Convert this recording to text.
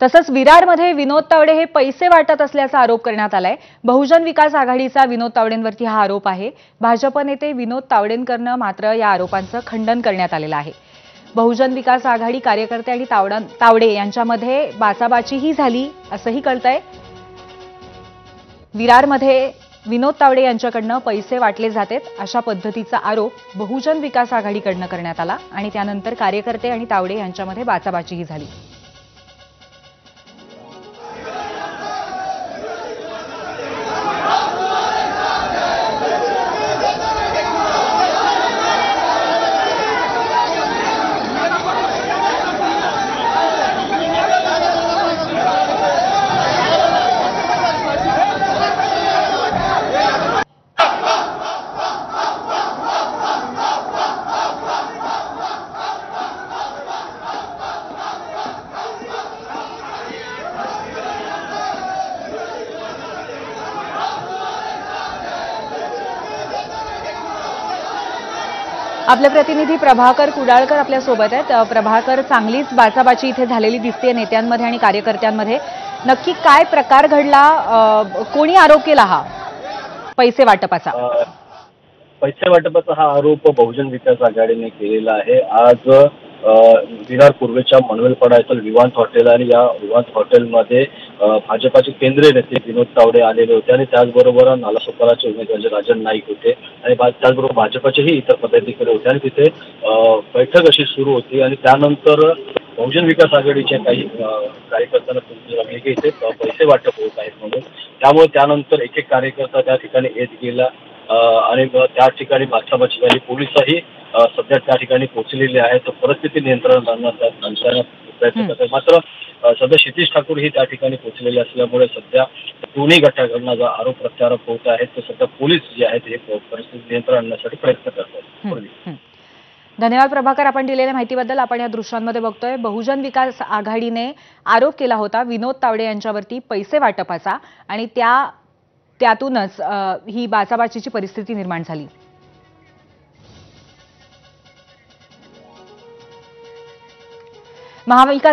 तसंच विरारमध्ये विनोद तावडे हे पैसे वाटत असल्याचा आरोप करण्यात आलाय। बहुजन विकास आघाडीचा विनोद तावडेंवरती हा आरोप आहे। भाजप नेते विनोद तावडेंकडनं मात्र या आरोपांचं खंडन करण्यात आलेलं आहे। बहुजन विकास आघाडी कार्यकर्ते आणि तावडे यांच्यामध्ये बाचाबाचीही झाली असंही कळतंय। विरारमध्ये विनोद तावडे यांच्याकडनं पैसे वाटले जातात अशा पद्धतीचा आरोप बहुजन विकास आघाडीकडनं करण्यात आला आणि त्यानंतर कार्यकर्ते आणि तावडे यांच्यामध्ये बाचाबाचीही झाली। आपले प्रतिनिधी प्रभाकर कुडाळकर आपल्या सोबत आहेत। प्रभाकर, चांगलीच बाचाबाची इथे झालेली दिसते नेत्यांमध्ये आणि कार्यकर्त्यांमध्ये। नक्की काय प्रकार घडला? कोणी आरोप केला हा पैसे वाटपाचा? पैसे वाटपाचा हा आरोप बहुजन विकास आघाडीने केलेला आहे। आज विरार पूर्वेच्या मनवेलपाडा येथील विवांत हॉटेल आणि या विवांत हॉटेलमध्ये भाजपाचे केंद्रीय नेते विनोद तावडे आलेले होते आणि त्याचबरोबर नालासोपाराचे उमेदवार राजन नाईक होते आणि त्याचबरोबर भाजपाचेही इतर पदाधिकारी होते आणि तिथे बैठक अशी सुरू होती आणि त्यानंतर बहुजन विकास आघाडीच्या काही कार्यकर्त्यांना समजून लागले की इथे पैसे वाटप होत आहेत म्हणून। त्यामुळे त्यानंतर एक एक कार्यकर्ता त्या ठिकाणी येत गेला आणि त्या ठिकाणी बाचाबाची झाली। पोलिसही सध्या त्या ठिकाणी पोहोचलेले आहेत, तर परिस्थिती नियंत्रणात आणण्याचा प्रयत्न करतात। मात्र सध्या क्षितिज ठाकूर ही त्या ठिकाणी पोहोचलेले असल्यामुळे सध्या दोन्ही गटाकडनं जो आरोप प्रत्यारोप होत आहेत तर सध्या पोलीस जे आहेत हे परिस्थिती नियंत्रण आणण्यासाठी प्रयत्न करतात। धन्यवाद प्रभाकर, आपण दिलेल्या माहितीबद्दल। आपण या दृश्यांमध्ये बघतोय बहुजन विकास आघाडीने आरोप केला होता विनोद तावडे यांच्यावरती पैसे वाटपाचा आणि त्यातूनच ही बाचाबाचीची परिस्थिती निर्माण झाली। महाविकास